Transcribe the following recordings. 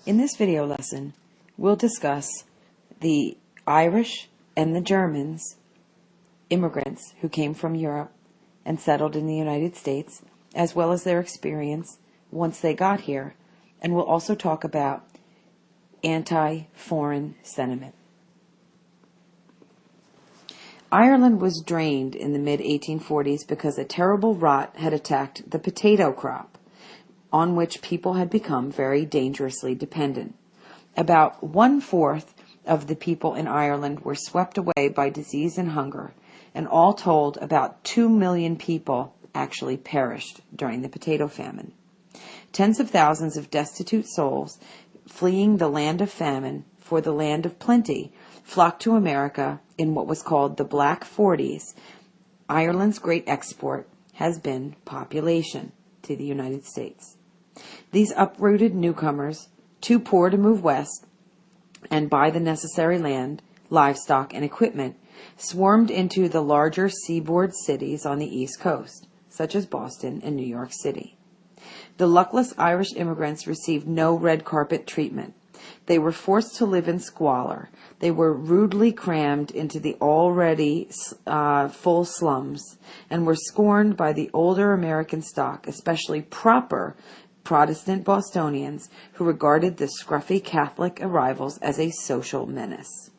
In this video lesson, we'll discuss the Irish and the Germans, immigrants who came from Europe and settled in the United States, as well as their experience once they got here, and we'll also talk about anti-foreign sentiment. Ireland was drained in the mid-1840s because a terrible rot had attacked the potato crop, on which people had become very dangerously dependent. About 1/4 of the people in Ireland were swept away by disease and hunger, and all told, about 2 million people actually perished during the potato famine. Tens of thousands of destitute souls, fleeing the land of famine for the land of plenty, flocked to America in what was called the Black Forties. Ireland's great export has been population to the United States. These uprooted newcomers, too poor to move west and buy the necessary land, livestock, and equipment, swarmed into the larger seaboard cities on the East Coast, such as Boston and New York City. The luckless Irish immigrants received no red carpet treatment. They were forced to live in squalor. They were rudely crammed into the already full slums and were scorned by the older American stock, especially proper Protestant Bostonians, who regarded the scruffy Catholic arrivals as a social menace.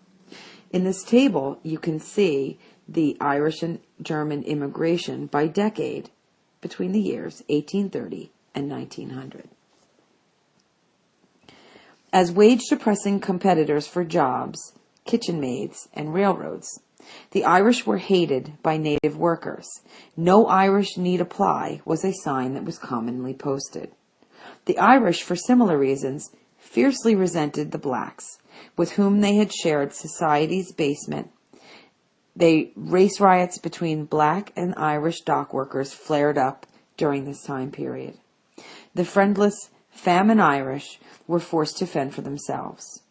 In this table, you can see the Irish and German immigration by decade between the years 1830 and 1900. As wage-depressing competitors for jobs, kitchen maids, and railroads, the Irish were hated by native workers. "No Irish need apply" was a sign that was commonly posted. The Irish, for similar reasons, fiercely resented the blacks, with whom they had shared society's basement. Race riots between black and Irish dock workers flared up during this time period. The friendless, famine Irish were forced to fend for themselves.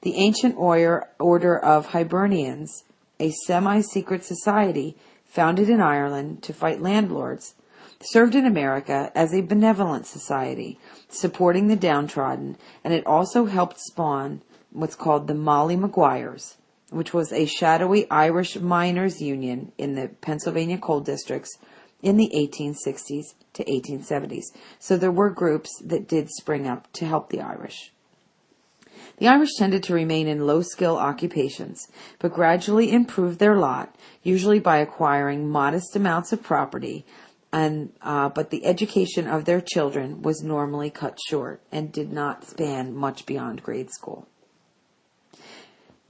The ancient order of Hibernians, a semi-secret society founded in Ireland to fight landlords, served in America as a benevolent society, supporting the downtrodden, and it also helped spawn what's called the Molly Maguires, which was a shadowy Irish miners' union in the Pennsylvania coal districts in the 1860s to 1870s. So there were groups that did spring up to help the Irish. The Irish tended to remain in low-skill occupations, but gradually improved their lot, usually by acquiring modest amounts of property, but the education of their children was normally cut short and did not span much beyond grade school.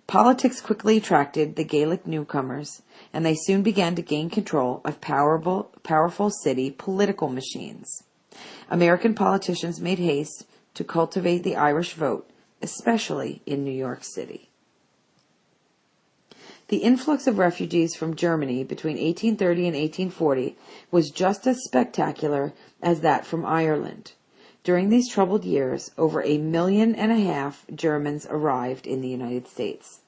Politics quickly attracted the Gaelic newcomers, and they soon began to gain control of powerful city political machines. American politicians made haste to cultivate the Irish vote, especially in New York City. The influx of refugees from Germany between 1830 and 1840 was just as spectacular as that from Ireland. During these troubled years, over 1.5 million Germans arrived in the United States.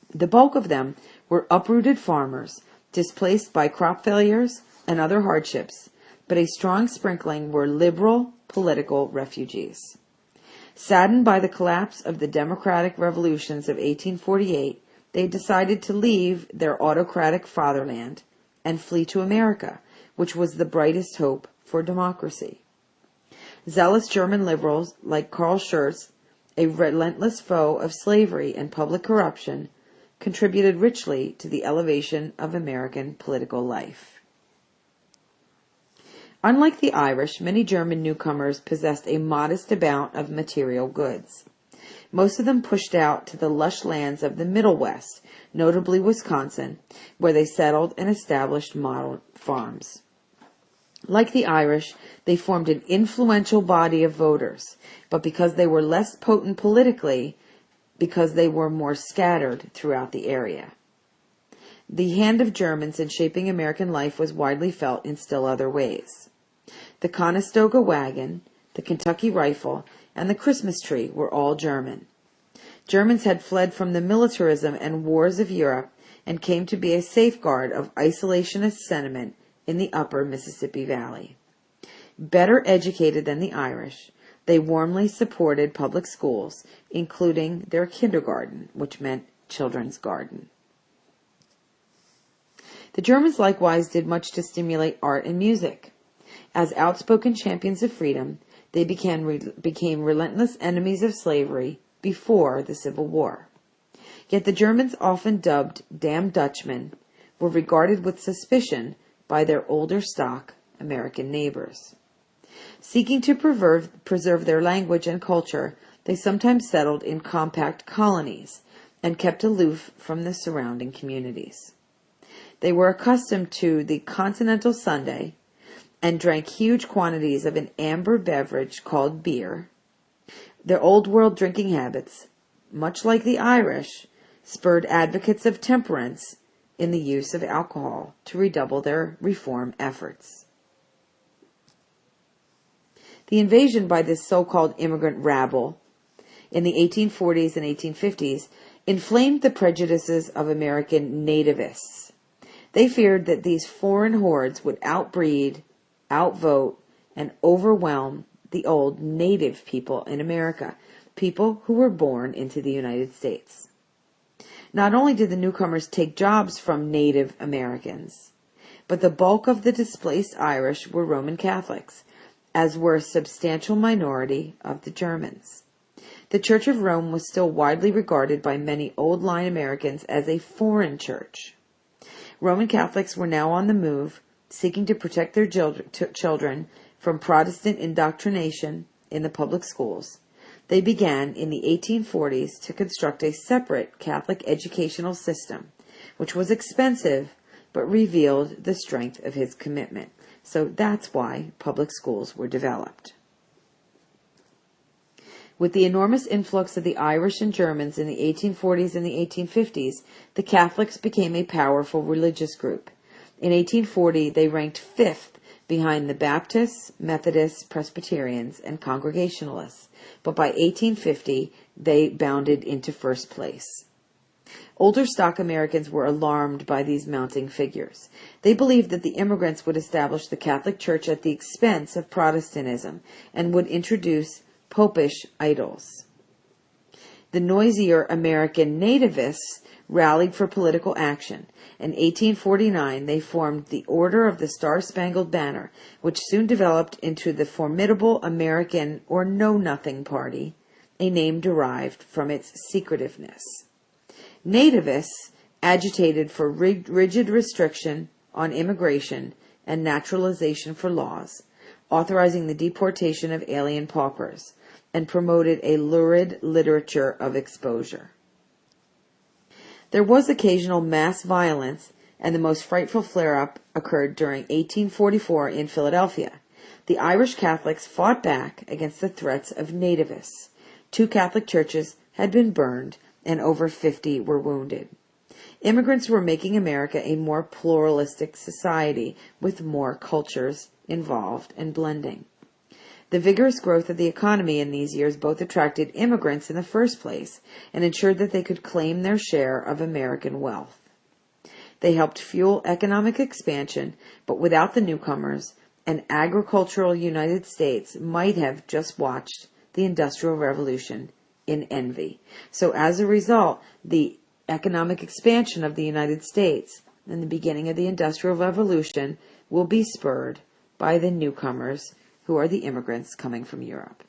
The bulk of them were uprooted farmers, displaced by crop failures and other hardships, but a strong sprinkling were liberal political refugees. Saddened by the collapse of the democratic revolutions of 1848, they decided to leave their autocratic fatherland and flee to America, which was the brightest hope for democracy. Zealous German liberals like Carl Schurz, a relentless foe of slavery and public corruption, contributed richly to the elevation of American political life. Unlike the Irish, many German newcomers possessed a modest amount of material goods. Most of them pushed out to the lush lands of the Middle West, notably Wisconsin, where they settled and established model farms. Like the Irish, they formed an influential body of voters, but because they were less potent politically, because they were more scattered throughout the area. The hand of Germans in shaping American life was widely felt in still other ways. The Conestoga wagon, the Kentucky rifle, and the Christmas tree were all German. Germans had fled from the militarism and wars of Europe and came to be a safeguard of isolationist sentiment in the upper Mississippi Valley. Better educated than the Irish, They warmly supported public schools, including their kindergarten, which meant children's garden. The Germans likewise did much to stimulate art and music. As outspoken champions of freedom, they became relentless enemies of slavery before the Civil War. Yet the Germans, often dubbed "damned Dutchmen," were regarded with suspicion by their older stock American neighbors. Seeking to preserve their language and culture, they sometimes settled in compact colonies and kept aloof from the surrounding communities. They were accustomed to the continental Sunday and drank huge quantities of an amber beverage called beer. Their old world drinking habits, much like the Irish, spurred advocates of temperance in the use of alcohol to redouble their reform efforts. The invasion by this so-called immigrant rabble in the 1840s and 1850s inflamed the prejudices of American nativists. They feared that these foreign hordes would outbreed, outvote, and overwhelm the old native people in America, people who were born into the United States. Not only did the newcomers take jobs from Native Americans, but the bulk of the displaced Irish were Roman Catholics, as were a substantial minority of the Germans. The Church of Rome was still widely regarded by many old-line Americans as a foreign church. Roman Catholics were now on the move, seeking to protect their children from Protestant indoctrination in the public schools. They began in the 1840s to construct a separate Catholic educational system, which was expensive but revealed the strength of his commitment. So that's why public schools were developed. With the enormous influx of the Irish and Germans in the 1840s and the 1850s, the Catholics became a powerful religious group. In 1840, they ranked fifth behind the Baptists, Methodists, Presbyterians, and Congregationalists, but by 1850, they bounded into first place. Older stock Americans were alarmed by these mounting figures. They believed that the immigrants would establish the Catholic Church at the expense of Protestantism and would introduce popish idols. The noisier American nativists rallied for political action. In 1849, they formed the Order of the Star-Spangled Banner, which soon developed into the formidable American or Know-Nothing Party, a name derived from its secretiveness. Nativists agitated for rigid restriction on immigration and naturalization for laws, authorizing the deportation of alien paupers, and promoted a lurid literature of exposure. There was occasional mass violence, and the most frightful flare-up occurred during 1844 in Philadelphia. The Irish Catholics fought back against the threats of nativists. 2 Catholic churches had been burned, and over 50 were wounded. Immigrants were making America a more pluralistic society with more cultures involved and blending. The vigorous growth of the economy in these years both attracted immigrants in the first place and ensured that they could claim their share of American wealth. They helped fuel economic expansion, but without the newcomers, an agricultural United States might have just watched the Industrial Revolution in envy. So as a result, the economic expansion of the United States and the beginning of the Industrial Revolution will be spurred by the newcomers who are the immigrants coming from Europe.